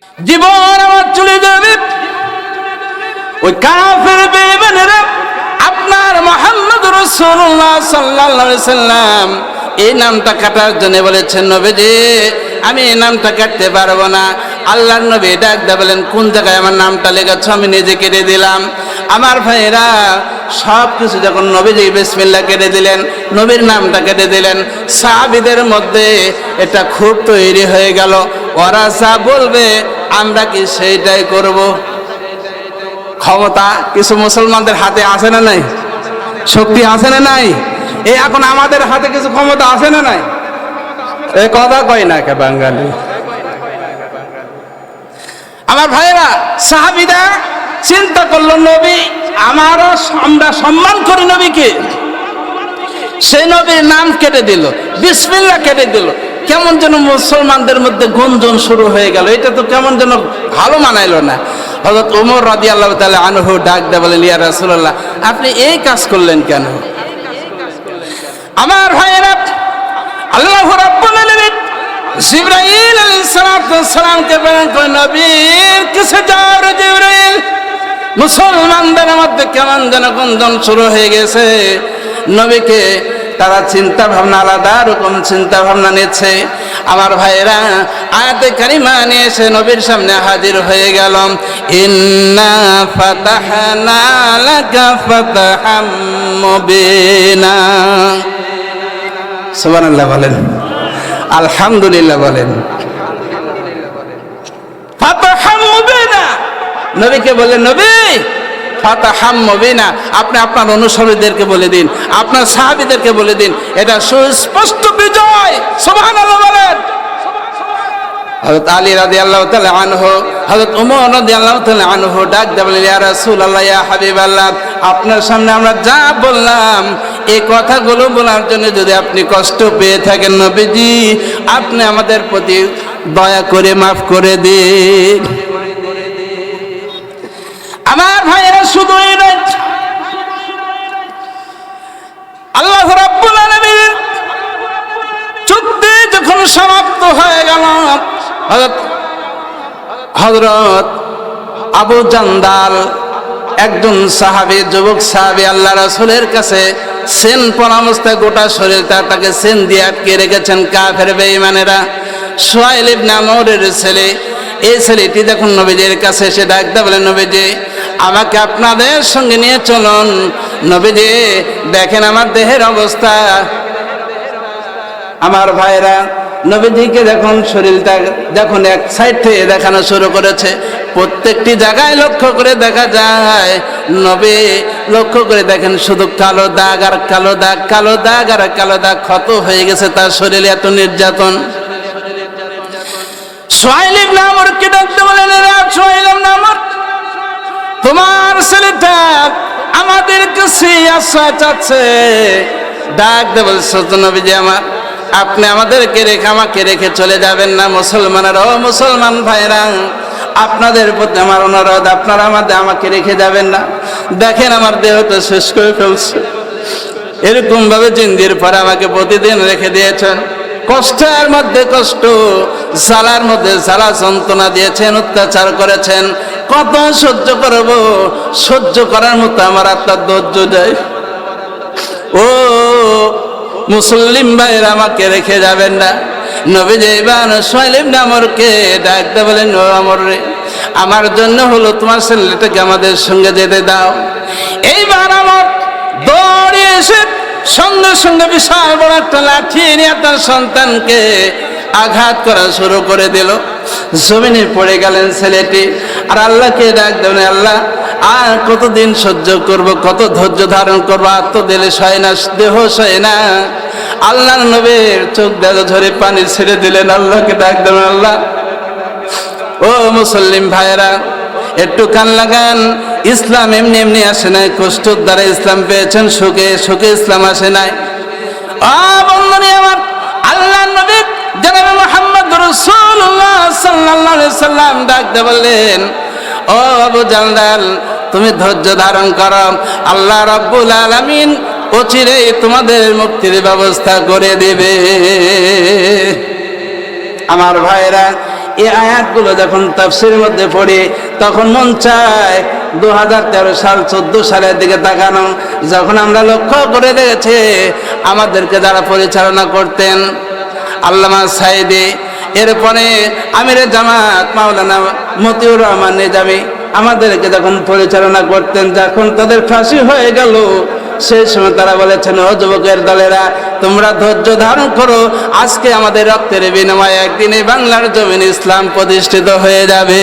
জীবন আমার চলে যাবে, ওই কাফের বেঈমানেরা আপনার মুহাম্মদ রাসূলুল্লাহ সাল্লাল্লাহু আলাইহি সাল্লাম এই নামটা কাটার জন্য বলেছেন, নবীজি আমি এই নামটা কাটতে পারবো না। আল্লাহর নবী ডাক দিয়ে বলেন, কোন জায়গায় আমার নামটা লেগেছে? আমি নিজে কেটে দিলাম। আমার ভাইরা সব কিছু যখন নবীজি বিসমিল্লাহ কেটে দিলেন, নবীর নামটা কেটে দিলেন, সাহাবীদের মধ্যে এটা খুব তৈরি হয়ে গেল। ওরা যা বলবে আমরা কি সেইটাই করব। ক্ষমতা কিছু মুসলমানদের হাতে আছে না নাই? শক্তি আছে না নাই? এই এখন আমাদের হাতে কিছু ক্ষমতা আছে না নাই? এই কথা কয় না কে বাঙালি? আমার ভাইরা সাহাবীরা চিন্তা করলো, নবী আমারও আমরা সম্মান করি নবীকে, সেই নবীর নাম কেটে দিল, বিসমিল্লাহ কেটে দিল। কেমন যেন মুসলমানদের মধ্যে গুঞ্জন শুরু হয়ে গেল, এটা তো কেমন যেন ভালো মানাইলো না। হযরত ওমর রাদিয়াল্লাহু তাআলা আনহু ডাক দিয়ে বলেন, ইয়া রাসূলুল্লাহ আপনি এই কাজ করলেন কেন? আমার ভাইয়েরা আল্লাহ রাব্বুল আলামিন জিবরাইল আলাইহিস সালামকে বলেন, নবীর কাছে যাও রে জিবরাইল, মুসলমানদের মধ্যে কেমন যেন গুঞ্জন শুরু হয়ে গেছে। নবীকে তারা চিন্তা ভাবনা আলাদা রকম চিন্তা ভাবনা নিচ্ছে। আমার ভাইরা আয়াতে কারিমা নিয়ে এসে নবীর সামনে হাজির হয়ে গেল। ইন্না ফাতাহনা লাকা ফাতহাম মুবিনা। সুবহানাল্লাহ বলেন, আলহামদুলিল্লাহ বলেন। ফাতহাম মুবিনা, নবীকে বলেন, নবী ফাতহাম মুবিনা, আপনি আপনার অনুসারীদেরকে বলে দিন, আপনার সাহাবীদেরকে বলে দিন, এটা সুস্পষ্ট বিজয়। সুবহানাল্লাহ বলেন। হযরত আলী রাদিয়াল্লাহু তাআলা আনহু, হযরত ওমর রাদিয়াল্লাহু তাআলা আনহু ডাক দিয়ে বলেন, ইয়া রাসূলুল্লাহ ইয়া হাবিবাল্লাহ, আপনার সামনে আমরা যা বললাম এই কথাগুলো বলার জন্য যদি আপনি কষ্ট পেয়ে থাকেন, নবীজি আপনি আমাদের প্রতি দয়া করে মাফ করে দিন। আমার ভাইয়েরা শুধু এই নয়, আল্লাহ রাব্বুল আলামিন চুক্তি যখন সমাপ্ত হয়ে গেল, হযরত আবু জান্দাল একজন সাহাবী, যুবক সাহাবী, আল্লাহ রাসূলের কাছে সেন পরামর্শে গোটা শরীর তাকে সেন দিয়ে আটকে রেখেছেন কাফের বেঈমানেরা। সুহাইল ইবনে আমরের ছেলে, এই ছেলেটি যখন নবীজির কাছে এসে ডাকতে বলেন, নবীজি আমাকে আপনাদের সঙ্গে নিয়ে চলুন, নবীজি দেখেন আমার দেহের অবস্থা। আমার ভাইরা নবীজিকে যখন শরীরটা যখন এক সাইড থেকে দেখানো শুরু করেছে, প্রত্যেকটি জায়গায় লক্ষ্য করে দেখা যায়, নবী লক্ষ্য করে দেখেন শুধু কালো দাগ আর কালো দাগ, কালো দাগ আর কালো দাগ, ক্ষত হয়ে গেছে তার শরীরে, এত নির্যাতন। সুহাইল ইবনে আমরকে ডাকতে বলেন, সুহাইল ইবনে আমর, তোমার ছেলেটা আমাদের কাছে আশ্রয় চাচ্ছে। ডাক দিয়ে বলছে, নবীজি আমার আপনি আমাদেরকে রেখে আমাকে রেখে চলে যাবেন না। মুসলমানেরা, ও মুসলমান ভাইরা, আপনাদের প্রতি আমার অনুরোধ, আপনারা আমাকে রেখে যাবেন না। দেখেন আমার দেহটা শেষ করে ফেলছে, এরকম ভাবে জিন্দির পরে আমাকে প্রতিদিন রেখে দিয়েছেন, কষ্টের মধ্যে কষ্ট, জ্বালার মধ্যে জ্বালা, যন্ত্রণা দিয়েছেন, অত্যাচার করেছেন, কত সহ্য করব? সহ্য করার মতো আমার আত্মার ধৈর্য যায়। ও মুসলিম ভাইরা আমাকে রেখে যাবেন না। নবীজি এবার সুহাইল ইবনে আমরকে ডাকতে বলেন, ও আমর রে, আমার জন্য হলো তোমার ছেলেটাকে আমাদের সঙ্গে যেতে দাও। এইবার আমার দৌড়ে এসে সঙ্গে সঙ্গে বিশাল বড় একটা লাঠি নিয়ে তার সন্তানকে আঘাত করা শুরু করে দিল। জমিনে পড়ে গেলেন ছেলেটি, আর আল্লাহকে ডাক দেন, আল্লাহ আর কতদিন সহ্য করব, কত ধৈর্য ধারণ করবো, আর তো দিলে সয় না, দেহ সয় না। আল্লাহর নবীর চোখ দিয়ে ঝরে পানি ছেড়ে দিলেন, আল্লাহকে ডাক দেন, আল্লাহ ও মুসলিম ভাইরা একটু কান লাগান, ইসলাম এমনি এমনি আসে নাই, কষ্টর দ্বারা ইসলাম পেয়েছেন, সুখে সুখে ইসলাম আসে নাই। বন্ধুনি আমার, আল্লাহর নবী জনাব মুহাম্মদ রাসূলুল্লাহ সাল্লাল্লাহু আলাইহি সাল্লাম ডাক দিয়ে বললেন, ও আবু জান্দাল তুমি ধৈর্য ধারণ করো, আল্লাহ রাব্বুল আলামিন অচিরেই তোমাদের মুক্তির ব্যবস্থা করে দেবে। আমার ভাইরা এই আয়াতগুলো যখন তাফসীরের মধ্যে পড়ি তখন মন চায় 2013 সাল 14 সালের দিকে তাকানো, যখন আমরা লক্ষ্য করে দেখেছি আমাদেরকে যারা পরিচালনা করতেন আল্লামা সাইদি, এরপরে আমিরে জামাত মাওলানা মতিউর রহমান নিজামী আমাদেরকে যখন পরিচালনা করতেন, যখন তাদের ফাঁসি হয়ে গেল সেই সময় তারা বলেছেন, ও যুবকের দলেরা তোমরা ধৈর্য ধারণ করো, আজকে আমাদের রক্তের বিনিময়ে একদিন এই বাংলার জমিনে ইসলাম প্রতিষ্ঠিত হয়ে যাবে।